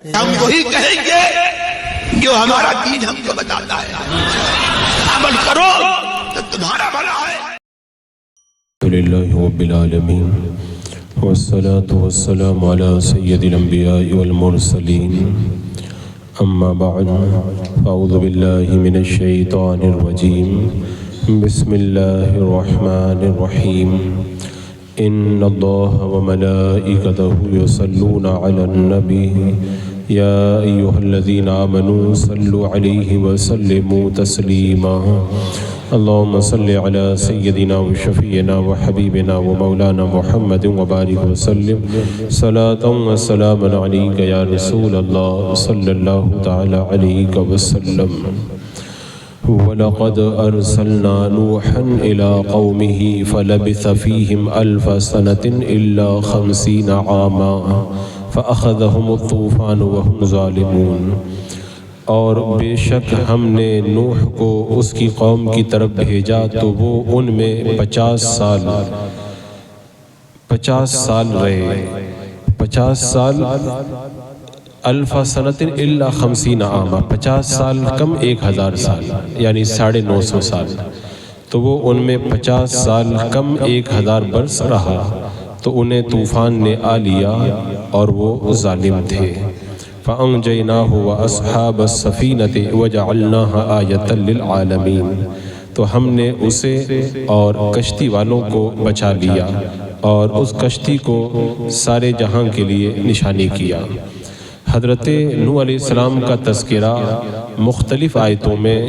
ہم وہی کہیں گے جو ہمارا دین ہم کو بتاتا ہے، عمل کرو تو تمہارا بھلا ہے۔ الحمدللہ رب العالمین والصلاة والسلام علی سید الانبیاء والمرسلین، اما بعد فاعوذ باللہ من الشیطان الرجیم، بسم اللہ الرحمن الرحیم، ان اللہ وملائکتہ یصلون علی النبی یا ایہا الذین آمنوا صلوا علیہ وسلموا تسلیما، اللہم صل علی سیدنا و شفیعنا و حبیبنا و مولانا محمد وبارک وسلم صلاۃ و سلاما علیک یا رسول اللہ صلی اللہ تعالی علیہ وسلم۔ وَلَقَدْ أَرْسَلْنَا نُوحًا إِلَىٰ قَوْمِهِ فَلَبِثَ فِيهِمْ أَلْفَ سَنَةٍ إِلَّا 50 عَامًا فَأَخَذَهُمُ الطُّوفَانُ وَهُمْ ظَالِمُونَ۔ اور بے شک ہم نے نوح کو اس کی قوم کی طرف بھیجا تو وہ ان میں 50 سال رہے، 50 سال، الف سنۃ الا 50 عاما، 50 سال کم 1000 سال یعنی 950 سال، تو وہ ان میں 50 سال کم 1000 برس رہا تو انہیں طوفان نے آ لیا اور وہ ظالم تھے۔ فَأَنْجَيْنَاهُ وَأَصْحَابَ السَّفِينَةِ وَجَعَلْنَاهَا آیَةً لِلْعَالَمِينَ، تو ہم نے اسے اور کشتی والوں کو بچا لیا اور اس کشتی کو سارے جہاں کے لیے نشانی کیا۔ حضرت نوح علیہ السلام کا تذکرہ مختلف آیتوں میں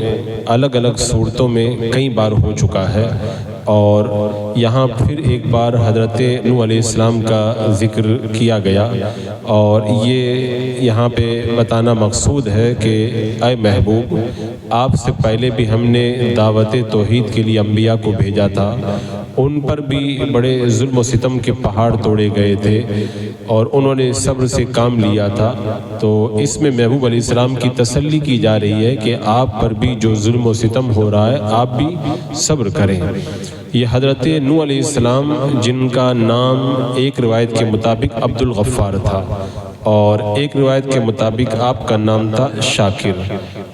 الگ الگ صورتوں میں کئی بار ہو چکا ہے، اور یہاں پھر ایک بار حضرت نوح علیہ السلام کا ذکر کیا گیا، اور یہ یہاں پہ بتانا مقصود ہے کہ اے محبوب، آپ سے پہلے بھی ہم نے دعوت توحید کے لیے انبیاء کو بھیجا تھا، ان پر بھی بڑے ظلم و ستم کے پہاڑ توڑے گئے تھے اور انہوں نے صبر سے کام لیا تھا۔ تو اس میں محبوب علیہ السلام کی تسلی کی جا رہی ہے کہ آپ پر بھی جو ظلم و ستم ہو رہا ہے آپ بھی صبر کریں۔ یہ حضرت نوح علیہ السلام جن کا نام ایک روایت کے مطابق عبد الغفار تھا اور ایک روایت کے مطابق آپ کا نام تھا شاکر۔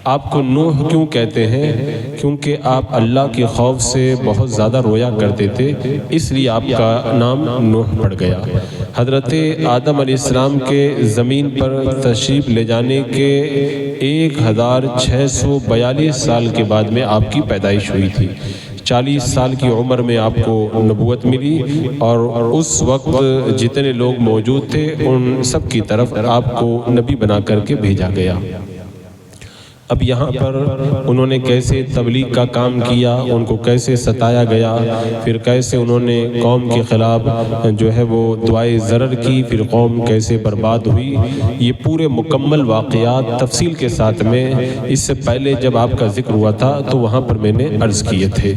آپ کو نوح کیوں کہتے ہیں؟ کیونکہ آپ اللہ کے خوف سے بہت زیادہ رویا کرتے تھے، اس لیے آپ کا نام نوح پڑ گیا۔ حضرت آدم علیہ السلام کے زمین پر تشریف لے جانے کے 1642 سال کے بعد میں آپ کی پیدائش ہوئی تھی۔ 40 سال کی عمر میں آپ کو نبوت ملی، اور اس وقت جتنے لوگ موجود تھے ان سب کی طرف آپ کو نبی بنا کر کے بھیجا گیا۔ اب یہاں پر انہوں نے کیسے تبلیغ کا کام کیا، ان کو کیسے ستایا گیا، پھر کیسے انہوں نے قوم کے خلاف جو ہے وہ دعائے ضرر کی، پھر قوم کیسے برباد ہوئی، یہ پورے مکمل واقعات تفصیل کے ساتھ میں اس سے پہلے جب آپ کا ذکر ہوا تھا تو وہاں پر میں نے عرض کیے تھے۔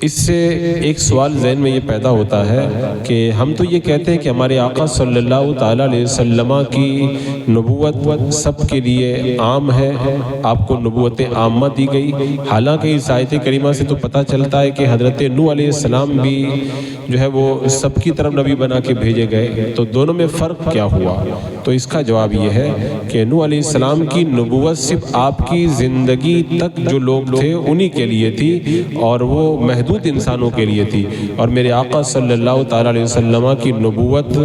اس سے ایک سوال ذہن میں یہ پیدا ہوتا ہے کہ ہم تو یہ کہتے ہیں کہ ہمارے آقا صلی اللہ تعالیٰ علیہ وسلم کی نبوت سب کے لیے عام ہے، آپ کو نبوت عامہ دی گئی، حالانکہ اس آیت کریمہ سے تو پتہ چلتا ہے کہ حضرت نوح علیہ السلام بھی جو ہے وہ سب کی طرف نبی بنا کے بھیجے گئے، تو دونوں میں فرق کیا ہوا؟ تو اس کا جواب یہ ہے کہ نوح علیہ السلام کی نبوت صرف آپ کی زندگی تک جو لوگ تھے انہی کے لیے تھی، اور وہ محدود انسانوں کے لیے تھی، اور میرے آقا صلی اللہ تعالیٰ علیہ وسلم کی نبوت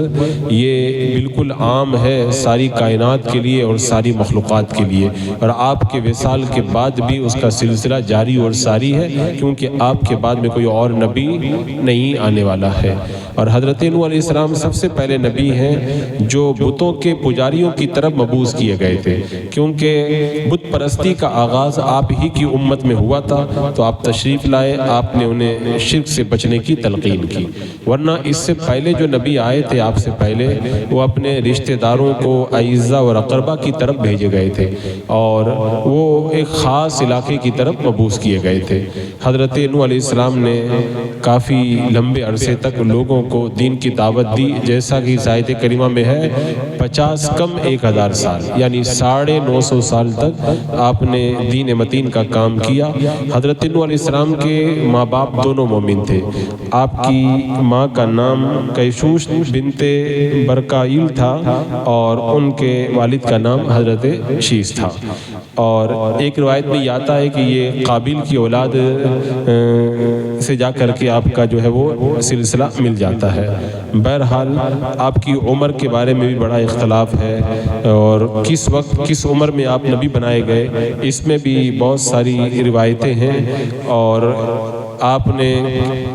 یہ بالکل عام ہے ساری کائنات کے لیے اور ساری مخلوقات کے لیے، اور آپ کے وصال کے بعد بھی اس کا سلسلہ جاری اور ساری ہے، کیونکہ آپ کے بعد میں کوئی اور نبی نہیں آنے والا ہے۔ اور حضرت نوح علیہ السلام سب سے پہلے نبی ہیں جو بتوں کے پجاریوں کی طرف مبعوث کیے گئے تھے، کیونکہ بت پرستی کا آغاز آپ ہی کی امت میں ہوا تھا، تو آپ تشریف لائے، آپ نے انہیں شرک سے بچنے کی تلقین کی، ورنہ اس سے پہلے جو نبی آئے تھے آپ سے پہلے وہ اپنے رشتہ داروں کو اعزہ اور اقربا کی طرف بھیجے گئے تھے، اور وہ ایک خاص علاقے کی طرف مبعوث کیے گئے تھے۔ حضرت نوح علیہ السلام نے کافی لمبے عرصے تک لوگوں کو دین کی دعوت دی، جیسا کہ اس آیت کریمہ میں ہے 50 50 کم 1000 سال، یعنی 950 سال تک آپ نے دین متین کا کام کیا۔ حضرت نوح علیہ السلام کے ماں باپ دونوں مومن تھے۔ آپ کی ماں کا نام کیشوش بنت برکائیل تھا اور ان کے والد کا نام حضرت شیس تھا، اور ایک روایت میں یہ آتا ہے کہ یہ قابیل کی اولاد سے جا کر کے آپ کا جو ہے وہ سلسلہ مل جاتا ہے۔ بہرحال آپ کی عمر کے بارے میں بھی بڑا اختلاف ہے، اور کس وقت کس عمر میں آپ نبی بنائے گئے اس میں بھی بہت ساری روایتیں ہیں، اور آپ نے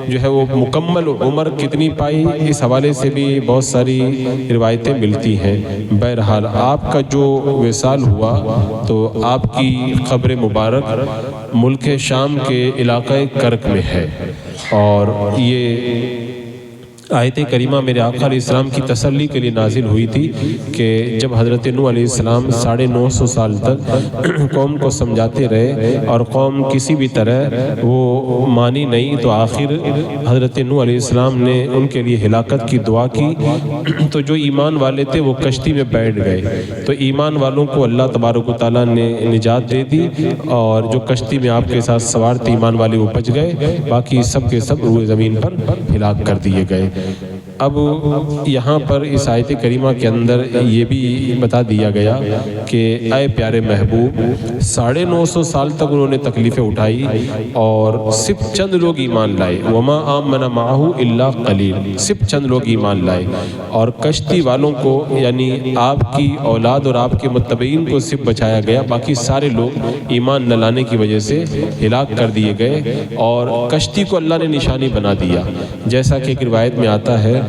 جو ہے وہ مکمل عمر کتنی پائی اس حوالے سے بھی بہت ساری روایتیں ملتی ہیں۔ بہرحال آپ کا جو وصال ہوا تو آپ کی قبر مبارک ملک شام کے علاقہ کرک میں ہے، اور یہ آیت کریمہ میرے آقا علیہ السلام کی تسلی کے لیے نازل ہوئی تھی کہ جب حضرت نوح علیہ السلام 950 سال تک قوم کو سمجھاتے رہے اور قوم کسی بھی طرح وہ مانی نہیں، تو آخر حضرت نوح علیہ السلام نے ان کے لیے ہلاکت کی دعا کی، تو جو ایمان والے تھے وہ کشتی میں بیٹھ گئے، تو ایمان والوں کو اللہ تبارک و تعالیٰ نے نجات دے دی، اور جو کشتی میں آپ کے ساتھ سوار تھے ایمان والے وہ بچ گئے، باقی سب کے سب روئے زمین پر ہلاک کر دیے گئے۔ اب یہاں پر اس آیت کریمہ کے اندر یہ بھی بتا دیا گیا کہ اے پیارے محبوب، 950 سال تک انہوں نے تکلیفیں اٹھائی اور صرف چند لوگ ایمان لائے، وما آمن معہ الا قلیل، صرف چند لوگ ایمان لائے، اور کشتی والوں کو یعنی آپ کی اولاد اور آپ کے متبعین کو صرف بچایا گیا، باقی سارے لوگ ایمان نہ لانے کی وجہ سے ہلاک کر دیے گئے، اور کشتی کو اللہ نے نشانی بنا دیا، جیسا کہ ایک روایت میں آتا ہے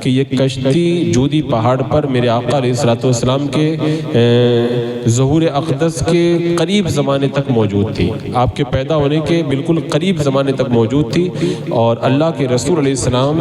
کہ یہ کشتی جودی پہاڑ پر میرے آقا علیہ السلام کے ظہور اقدس کے قریب زمانے تک موجود تھی، آپ کے پیدا ہونے کے بالکل قریب زمانے تک موجود تھی، اور اللہ کے رسول علیہ السلام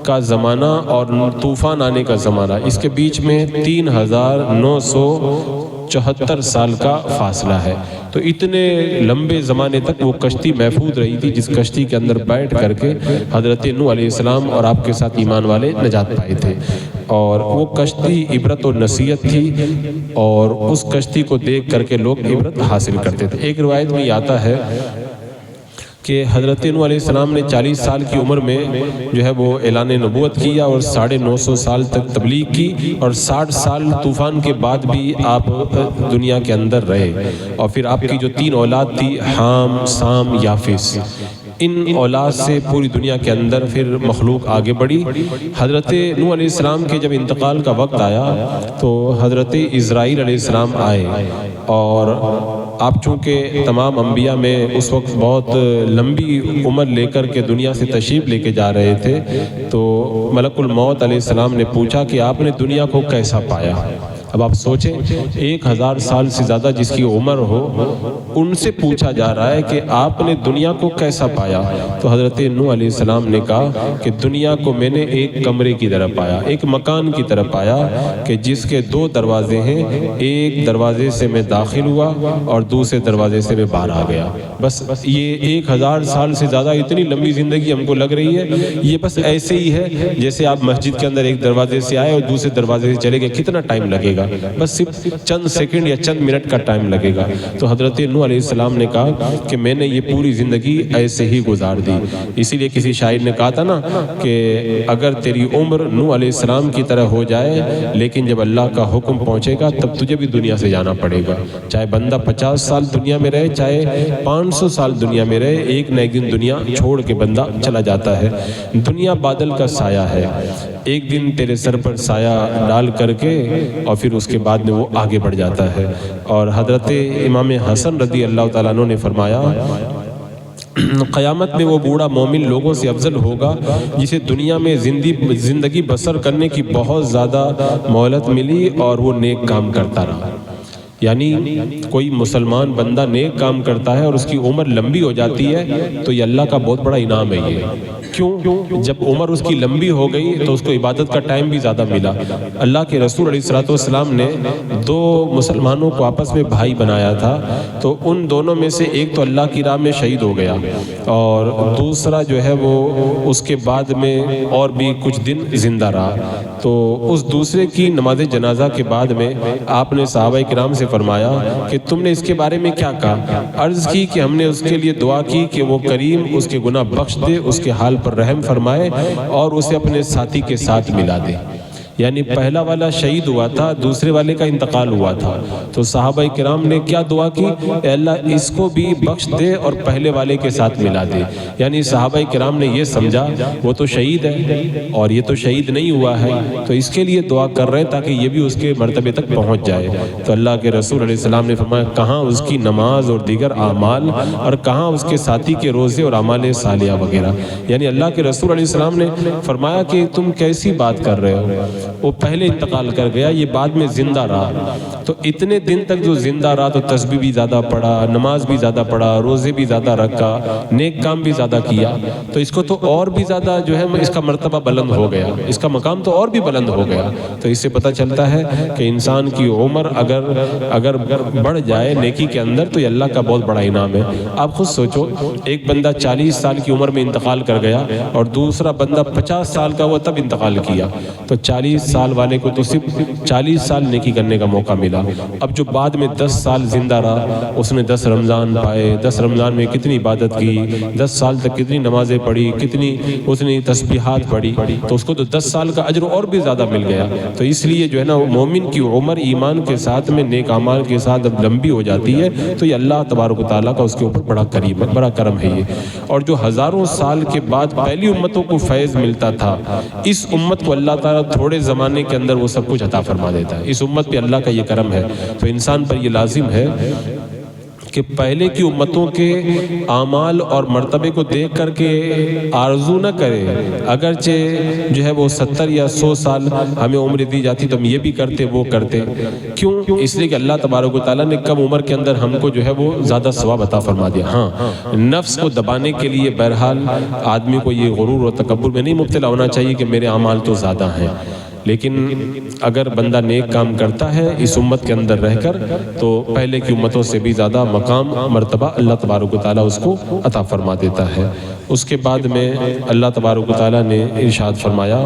کا زمانہ اور طوفان آنے کا زمانہ، اس کے بیچ میں 3974 سال کا فاصلہ ہے، تو اتنے لمبے زمانے تک وہ کشتی محفوظ رہی تھی، جس کشتی کے اندر بیٹھ کر کے حضرت نوح علیہ السلام اور آپ کے ساتھ ایمان والے نجات پائے تھے، اور وہ کشتی عبرت و نصیحت تھی، اور اس کشتی کو دیکھ کر کے لوگ عبرت حاصل کرتے تھے۔ ایک روایت میں یہ آتا ہے کہ حضرت نوح علیہ السلام نے 40 سال کی عمر میں جو ہے وہ اعلان نبوت کیا اور 950 سال تک تبلیغ کی، اور 60 سال طوفان کے بعد بھی آپ دنیا کے اندر رہے، اور پھر آپ کی جو 3 اولاد تھی، حام، سام، یافس، ان اولاد سے پوری دنیا کے اندر پھر مخلوق آگے بڑھی۔ حضرت نوح علیہ السلام کے جب انتقال کا وقت آیا تو حضرت اسرائیل علیہ السلام آئے، اور آپ چونکہ تمام انبیاء میں اس وقت بہت لمبی عمر لے کر کے دنیا سے تشریف لے کے جا رہے تھے، تو ملک الموت علیہ السلام نے پوچھا کہ آپ نے دنیا کو کیسا پایا؟ اب آپ سوچیں 1000 سال سے زیادہ جس کی عمر ہو، ان سے پوچھا جا رہا ہے کہ آپ نے دنیا کو کیسا پایا؟ تو حضرت نوح علیہ السلام نے کہا کہ دنیا کو میں نے ایک کمرے کی طرح پایا، ایک مکان کی طرح پایا کہ جس کے 2 دروازے ہیں، ایک دروازے سے میں داخل ہوا اور دوسرے دروازے سے میں باہر آ گیا۔ بس یہ 1000 سال سے زیادہ اتنی لمبی زندگی ہم کو لگ رہی ہے، یہ بس ایسے ہی ہے جیسے آپ مسجد کے اندر ایک دروازے سے آئے اور دوسرے دروازے سے چلے گئے، کتنا ٹائم لگے گا؟ بس صرف چند سیکنڈ یا چند منٹ کا ٹائم لگے گا۔ تو حضرت نوح علیہ السلام نے کہا کہ میں نے یہ پوری زندگی ایسے ہی گزار دی، اسی لیے کسی شاعر نے کہا تھا نا کہ اگر تیری عمر نوح علیہ السلام کی طرح ہو جائے، لیکن جب اللہ کا حکم پہنچے گا تب تجھے بھی دنیا سے جانا پڑے گا، چاہے بندہ 50 سال دنیا میں رہے، چاہے 500 سال دنیا میں رہے، ایک نہ ایک دن دنیا چھوڑ کے بندہ چلا جاتا ہے۔ دنیا بادل کا سایہ ہے، ایک دن تیرے سر پر سایہ ڈال کر کے اور پھر اس کے بعد میں وہ آگے بڑھ جاتا ہے۔ اور حضرت امام حسن رضی اللہ تعالیٰ عنہ نے فرمایا قیامت میں وہ بوڑھا مومن لوگوں سے افضل ہوگا جسے دنیا میں زندگی بسر کرنے کی بہت زیادہ مہلت ملی اور وہ نیک کام کرتا رہا۔ یعنی کوئی مسلمان بندہ نیک کام کرتا ہے اور اس کی عمر لمبی ہو جاتی ہے تو یہ اللہ کا بہت بڑا انعام ہے۔ یہ کیوں؟ جب عمر اس کی لمبی ہو گئی تو اس کو عبادت کا ٹائم بھی زیادہ ملا۔ اللہ کے رسول علیہ الصلوۃ والسلام نے دو مسلمانوں کو آپس میں بھائی بنایا تھا، تو ان دونوں میں سے ایک تو اللہ کی راہ میں شہید ہو گیا اور دوسرا جو ہے وہ اس کے بعد میں اور بھی کچھ دن زندہ رہا۔ تو اس دوسرے کی نماز جنازہ کے بعد میں آپ نے صحابہ کرام سے فرمایا کہ تم نے اس کے بارے میں کیا کہا؟ عرض کی کہ ہم نے اس کے لیے دعا کی کہ وہ کریم اس کے گناہ بخش دے، اس کے حال پر رحم فرمائے اور اسے اپنے ساتھی کے ساتھ ملا دے۔ یعنی پہلا والا شہید ہوا تھا، دوسرے والے کا انتقال ہوا تھا، تو صحابہ کرام نے کیا دعا کی؟ اے اللہ اس کو بھی بخش دے اور پہلے والے کے ساتھ ملا دے۔ یعنی صحابہ کرام نے یہ سمجھا وہ تو شہید ہے اور یہ تو شہید نہیں ہوا ہے، تو اس کے لیے دعا کر رہے ہیں تاکہ یہ بھی اس کے مرتبے تک پہنچ جائے۔ تو اللہ کے رسول علیہ السلام نے فرمایا کہاں اس کی نماز اور دیگر اعمال، اور کہاں اس کے ساتھی کے روزے اور اعمال صالحہ وغیرہ۔ یعنی اللہ کے رسول علیہ السلام نے فرمایا کہ تم کیسی بات کر رہے ہو، وہ پہلے انتقال کر گیا، یہ بعد میں زندہ رہا۔ تو اتنے دن تک جو زندہ رہا تو تسبیح بھی زیادہ پڑھا، نماز بھی زیادہ پڑھا، روزے بھی زیادہ رکھا، نیک کام بھی زیادہ کیا، تو اس کو تو اور بھی زیادہ جو ہے اس کا مرتبہ بلند ہو گیا، اس کا مقام تو اور بھی بلند ہو گیا۔ تو اس سے پتہ چلتا ہے کہ انسان کی عمر اگر بڑھ جائے نیکی کے اندر تو یہ اللہ کا بہت بڑا انعام ہے۔ آپ خود سوچو، ایک بندہ 40 سال کی عمر میں انتقال کر گیا اور دوسرا بندہ 50 سال کا وہ تب انتقال کیا، تو 40 سال والے کو تو صرف 40 سال نیکی کرنے کا موقع ملا۔ اب جو بعد میں 10 سال زندہ رہا، اس نے 10 رمضان پائے، 10 رمضان میں کتنی عبادت کی، 10 سال تک کتنی نمازیں پڑھی، کتنی اس نے تسبیحات پڑھی، تو اس کو تو 10 سال کا اجر اور بھی زیادہ مل گیا۔ تو اس لیے جو ہے نا مومن کی عمر ایمان کے ساتھ میں نیک اعمال کے ساتھ اب لمبی ہو جاتی ہے تو یہ اللہ تبارک و تعالیٰ کا اس کے اوپر بڑا کرم ہے یہ۔ اور جو ہزاروں سال کے بعد پہلی امتوں کو فیض ملتا تھا، اس امت کو اللہ تعالیٰ تھوڑے زمانے کے اندر وہ سب کچھ عطا فرما دیتا ہے۔ اس امت پہ اللہ کا یہ کرم ہے، تو انسان پر یہ لازم ہے کہ پہلے کی امتوں کے اعمال اور مرتبے کو دیکھ کر کے آرزو نہ کرے، اگرچہ جو ہے وہ 70 یا 100 سال ہمیں عمر دی جاتی تو ہم یہ بھی کرتے وہ کرتے۔ کیوں؟ اس لیے کہ اللہ تبارک و تعالیٰ نے کم عمر کے اندر ہم کو جو ہے وہ زیادہ ثواب عطا فرما دیا۔ ہاں، نفس کو دبانے کے لیے بہرحال آدمی کو یہ غرور اور تکبر میں نہیں مبتلا ہونا چاہیے کہ میرے اعمال تو زیادہ ہیں، لیکن اگر بندہ نیک کام کرتا ہے اس امت کے اندر رہ کر تو پہلے کی امتوں سے بھی زیادہ مقام مرتبہ اللہ تبارک و تعالیٰ اس کو عطا فرما دیتا ہے۔ اس کے بعد میں اللہ تبارک و تعالیٰ نے ارشاد فرمایا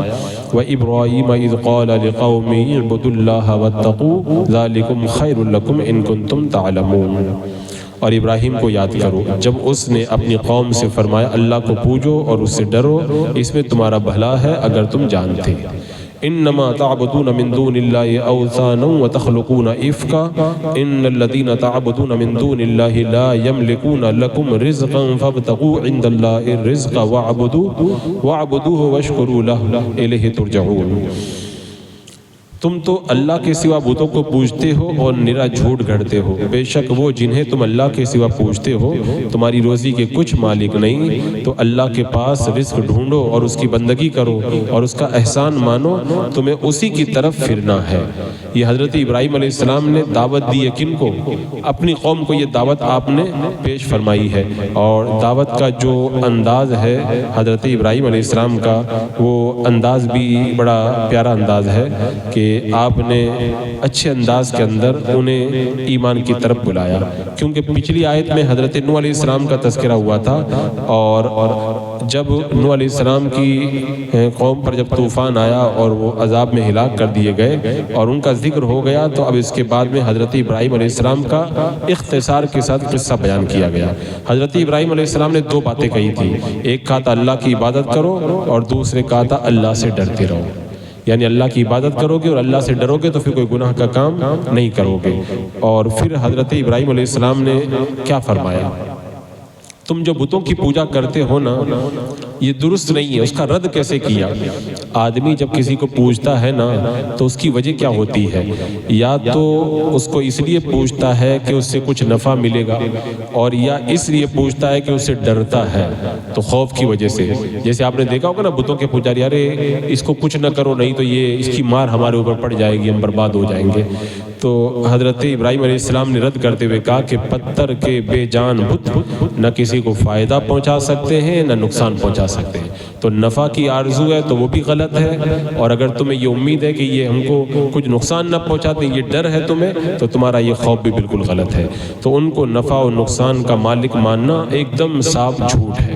وَإِبْرَائِيمَ إِذْ قَالَ لِقَوْمِهِ اعْبُدُوا اللَّهَ وَاتَّقُوهُ ذَلِكُمْ خَيْرٌ لَكُمْ إِن كُنتُمْ تَعْلَمُونَ۔ اور ابراہیم کو یاد کرو جب اس نے اپنی قوم سے فرمایا اللہ کو پوجو اور اس سے ڈرو، اس میں تمہارا بھلا ہے اگر تم جانتے۔ انما تعبدون من دون اللہ اوثانا وتخلقون افکا ان الذین تعبدون من دون اللہ لا یملکون لکم رزقا فابتغوا عند اللہ الرزق واعبدوه واشکروا له الیہ ترجعون۔ تم تو اللہ کے سوا بتوں کو پوجتے ہو اور نرا جھوٹ گھڑتے ہو، بے شک وہ جنہیں تم اللہ کے سوا پوجتے ہو تمہاری روزی کے کچھ مالک نہیں، تو اللہ کے پاس رزق ڈھونڈو اور اس کی بندگی کرو اور اس کا احسان مانو، تمہیں اسی کی طرف پھرنا ہے۔ یہ حضرت ابراہیم علیہ السلام نے دعوت دی ہے کن کو؟ اپنی قوم کو یہ دعوت آپ نے پیش فرمائی ہے، اور دعوت کا جو انداز ہے حضرت ابراہیم علیہ السلام کا وہ انداز بھی بڑا پیارا انداز ہے کہ آپ نے اچھے انداز کے اندر انہیں ایمان کی طرف بلایا، کیونکہ پچھلی آیت میں حضرت نوح علیہ السلام کا تذکرہ ہوا تھا، اور جب نوح علیہ السلام کی قوم پر جب طوفان آیا اور وہ عذاب میں ہلاک کر دیے گئے اور ان کا ذکر ہو گیا، تو اب اس کے بعد میں حضرت ابراہیم علیہ السلام کا اختصار کے ساتھ قصہ بیان کیا گیا۔ حضرت ابراہیم علیہ السلام نے دو باتیں کہی تھی، ایک کہا تھا اللہ کی عبادت کرو اور دوسرے کہا تھا اللہ سے ڈرتے رہو، یعنی اللہ کی عبادت کرو گے اور اللہ سے ڈرو گے تو پھر کوئی گناہ کا کام نہیں کرو گے۔ اور پھر حضرت ابراہیم علیہ السلام نے کیا فرمایا؟ تم جو بتوں کی پوجا کرتے ہو نا یہ درست نہیں ہے۔ اس کا رد کیسے کیا؟ آدمی جب کسی کو پوجتا ہے نا تو اس کی وجہ کیا ہوتی ہے؟ یا تو اس کو اس لیے پوجتا ہے کہ اس سے کچھ نفع ملے گا، اور یا اس لیے پوجتا ہے کہ اس سے ڈرتا ہے، تو خوف کی وجہ سے۔ جیسے آپ نے دیکھا ہوگا نا بتوں کے پجاری، ارے اس کو کچھ نہ کرو نہیں تو یہ اس کی مار ہمارے اوپر پڑ جائے گی، ہم برباد ہو جائیں گے۔ تو حضرت ابراہیم علیہ السلام نے رد کرتے ہوئے کہا کہ پتھر کے بے جان بت نہ کسی کو فائدہ پہنچا سکتے ہیں نہ نقصان پہنچا سکتے ہیں، تو نفع کی آرزو ہے تو وہ بھی غلط ہے، اور اگر تمہیں یہ امید ہے کہ یہ ہم کو کچھ نقصان نہ پہنچاتے، یہ ڈر ہے تمہیں، تو تمہارا یہ خوف بھی بالکل غلط ہے۔ تو ان کو نفع و نقصان کا مالک ماننا ایک دم صاف جھوٹ ہے۔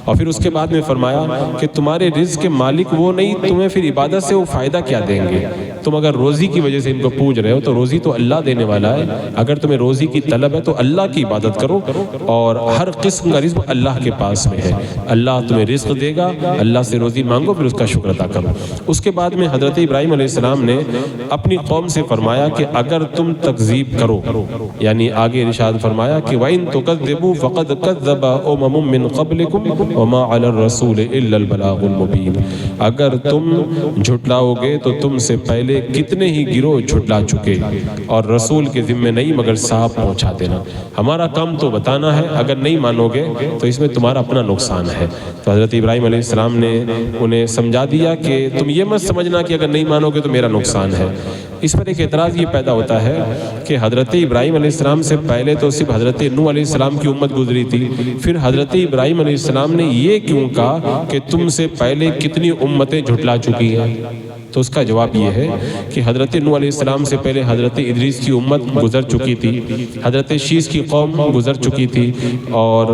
اور پھر اس کے بعد میں فرمایا کہ تمہارے رزق کے مالک وہ نہیں، تمہیں پھر عبادت سے وہ فائدہ کیا دیں گے؟ تم اگر روزی کی وجہ سے ان کو پوچھ رہے ہو تو روزی تو اللہ دینے والا ہے، اگر تمہیں روزی کی طلب ہے تو اللہ کی عبادت کرو، اور ہر قسم کا رزق اللہ کے پاس میں ہے، اللہ تمہیں رزق دے گا، اللہ سے روزی مانگو، پھر اس کا شکر ادا کرو۔ اس کے بعد میں حضرت ابراہیم علیہ السلام نے اپنی قوم سے فرمایا کہ اگر تم تکذیب کرو، یعنی آگے ارشاد فرمایا کہ وَإِن تُكَذِّبُوا فَقَدْ كَذَّبَ أُمَمٌ مِّن قَبْلِكُمْ وَمَا عَلَى الرَّسُولِ إِلَّا الْبَلَاغُ الْمُبِينُ، اگر تم جھٹلاؤ گے تو تم سے پہلے کتنے ہی گروہ جھٹلا چکے، اور رسول کے ذمہ نہیں مگر صاحب پہنچا دینا، ہمارا کام تو بتانا ہے، اگر نہیں مانو گے تو اس میں تمہارا اپنا نقصان ہے۔ تو حضرت ابراہیم علیہ السلام نے انہیں سمجھا دیا کہ تم یہ مت سمجھنا کہ اگر نہیں مانو گے تو میرا نقصان ہے۔ اس پر ایک اعتراض یہ پیدا ہوتا ہے کہ حضرت ابراہیم علیہ السلام سے پہلے تو صرف حضرت نوح علیہ السلام کی امت گزری تھی، پھر حضرت ابراہیم علیہ السلام نے یہ کیوں کہا کہ تم سے پہلے کتنی امتیں جھٹلا چکی ہیں؟ تو اس کا جواب یہ ہے کہ حضرت نوح علیہ السلام سے پہلے حضرت ادریس کی امت گزر چکی تھی، حضرت شیس کی قوم گزر چکی تھی، اور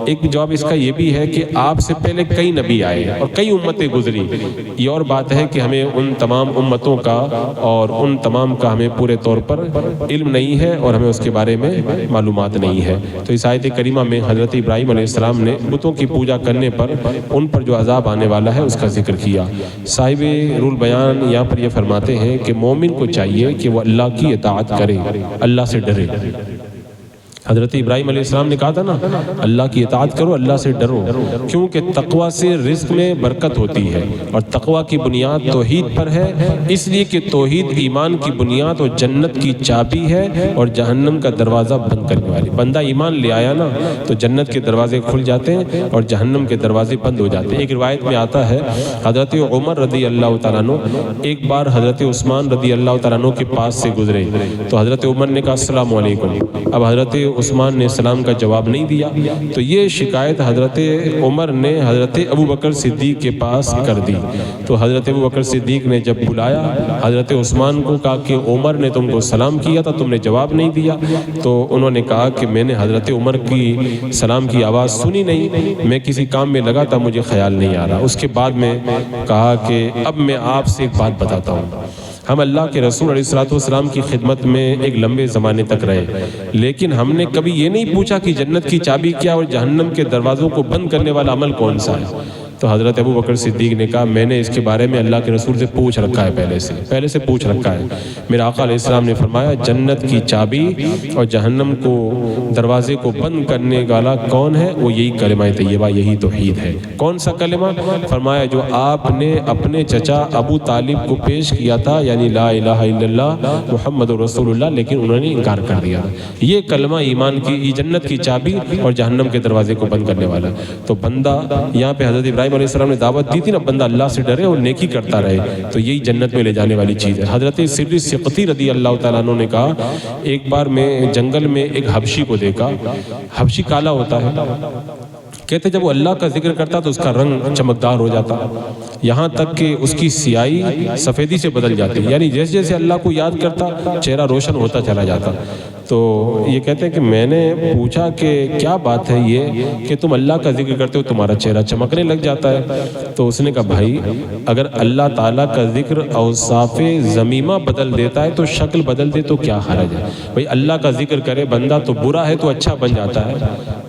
ایک جواب اس کا یہ بھی ہے کہ آپ سے پہلے کئی نبی آئے اور کئی امتیں گزری۔ یہ اور بات ہے کہ ہمیں ان تمام امتوں کا اور ان تمام کا ہمیں پورے طور پر علم نہیں ہے اور ہمیں اس کے بارے میں معلومات نہیں ہے۔ تو اس آیت کریمہ میں حضرت ابراہیم علیہ السلام نے بتوں کی پوجا کرنے پر ان پر جو عذاب آنے والا ہے اس کا ذکر کیا۔ صاحب رول بیان یہاں پر یہ فرماتے ہیں کہ مومن کو چاہیے کہ وہ اللہ کی اطاعت کرے، اللہ سے ڈرے۔ حضرت ابراہیم علیہ السلام نے کہا تھا نا، اللہ کی اطاعت کرو، اللہ سے ڈرو، کیونکہ تقوی سے رزق میں برکت ہوتی ہے، اور تقوی کی بنیاد توحید پر ہے، اس لیے کہ توحید ایمان کی بنیاد اور جنت کی چابی ہے اور جہنم کا دروازہ بند کرنے والی۔ بندہ ایمان لے آیا نا تو جنت کے دروازے کھل جاتے ہیں اور جہنم کے دروازے بند ہو جاتے ہیں۔ ایک روایت میں آتا ہے حضرت عمر رضی اللہ تعالیٰ عنہ ایک بار حضرت عثمان رضی اللہ تعالیٰ عنہ کے پاس سے گزرے، تو حضرت عمر نے کہا السلام علیکم، اب حضرت عثمان نے سلام کا جواب نہیں دیا، تو یہ شکایت حضرت عمر نے حضرت ابو بکر صدیق کے پاس کر دی۔ تو حضرت ابو بکر صدیق نے جب بلایا حضرت عثمان کو، کہا کہ عمر نے تم کو سلام کیا تھا، تم نے جواب نہیں دیا، تو انہوں نے کہا کہ میں نے حضرت عمر کی سلام کی آواز سنی نہیں، میں کسی کام میں لگا تھا، مجھے خیال نہیں آ رہا۔ اس کے بعد میں کہا کہ اب میں آپ سے ایک بات بتاتا ہوں، ہم اللہ کے رسول علیہ السلام کی خدمت میں ایک لمبے زمانے تک رہے، لیکن ہم نے کبھی یہ نہیں پوچھا کہ جنت کی چابی کیا اور جہنم کے دروازوں کو بند کرنے والا عمل کون سا ہے۔ تو حضرت ابو بکر صدیق نے کہا میں نے اس کے بارے میں اللہ کے رسول سے پوچھ رکھا ہے، پہلے سے پوچھ رکھا ہے۔ میرا آقا علیہ السلام نے فرمایا جنت کی چابی اور جہنم کو دروازے کو بند کرنے والا کون ہے؟ وہ یہی کلمہ طیبہ، یہی توحید ہے۔ کون سا کلمہ؟ فرمایا جو آپ نے اپنے چچا ابو طالب کو پیش کیا تھا، یعنی لا الہ الا اللہ محمد رسول اللہ، لیکن انہوں نے انکار کر دیا۔ یہ کلمہ ایمان کی، جنت کی چابی اور جہنم کے دروازے کو بند کرنے والا۔ تو بندہ یہاں پہ حضرت ابراہیم علیہ السلام نے دعوت دی تھی نا، بندہ اللہ سے ڈرے اور نیکی کرتا رہے، تو یہی جنت میں لے جانے والی چیز ہے۔ حضرت سری سقطی رضی اللہ تعالیٰ عنہ نے کہا ایک بار میں جنگل میں ایک حبشی کو دیکھا، حبشی کالا ہوتا ہے، کہتے جب وہ اللہ کا ذکر کرتا تو اس کا رنگ چمکدار ہو جاتا، یہاں تک کہ اس کی سیاہی سفیدی سے بدل جاتی، یعنی جیسے جیسے اللہ کو یاد کرتا چہرہ روشن ہوتا چلا جاتا۔ تو یہ کہتے ہیں کہ میں نے پوچھا کہ کیا بات ہے یہ کہ تم اللہ کا ذکر کرتے ہو تمہارا چہرہ چمکنے لگ جاتا ہے؟ تو اس نے کہا بھائی اگر اللہ تعالیٰ کا ذکر اوصاف ذمیمہ بدل دیتا ہے تو شکل بدل دے تو کیا حرج ہے؟ بھائی اللہ کا ذکر کرے بندہ تو برا ہے تو اچھا بن جاتا ہے،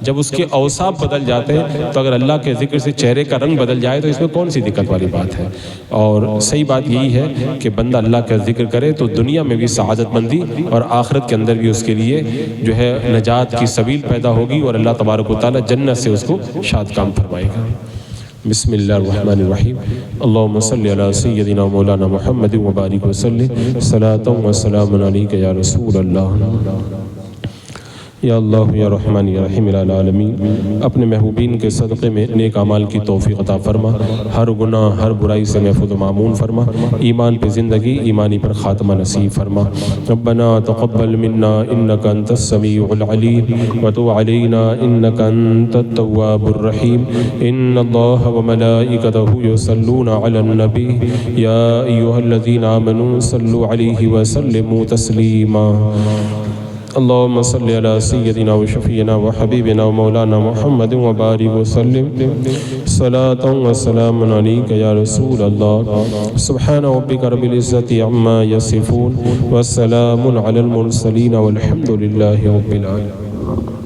جب اس کے اوصاف بدل جاتے ہیں تو اگر اللہ کے ذکر سے چہرے کا رنگ بدل جائے تو اس میں کون سی دقت والی بات ہے؟ اور صحیح بات یہی ہے کہ بندہ اللہ کا ذکر کرے تو دنیا میں بھی سعادت مندی اور آخرت کے اندر بھی اس کے لیے جو ہے نجات کی سبیل پیدا ہوگی، اور اللہ تبارک و تعالیٰ جنت سے اس کو شاد کام فرمائے گا۔ بسم اللہ الرحمن الرحیم، اللہم صلی علی سیدنا مولانا محمد وبارک وسلم، صلاۃ و سلام علیک یا رسول اللہ۔ یا اللہ یا رحمان یا رحیم العالمین، اپنے محبوبین کے صدقے میں نیک اعمال کی توفیق عطا فرما، ہر گناہ ہر برائی سے محفوظ و معمون فرما، ایمان پہ زندگی ایمانی پر خاتمہ نصیب فرما۔ ربنا تقبل منا انک انت السمیع العلیم وتب علینا انک انت التواب الرحیم۔ ان اللہ وملائکتہ یصلون علی النبی یا ایھا الذین آمنوا صلوا علیہ وسلموا تسلیما۔ اللهم صل على سيدنا وشفينا وحبيبنا ومولانا محمد وبارك وسلم صلاة وسلام عليك يا رسول الله۔ سبحان ربك رب العزة عما يصفون والسلام على المرسلين والحمد لله رب العالمين۔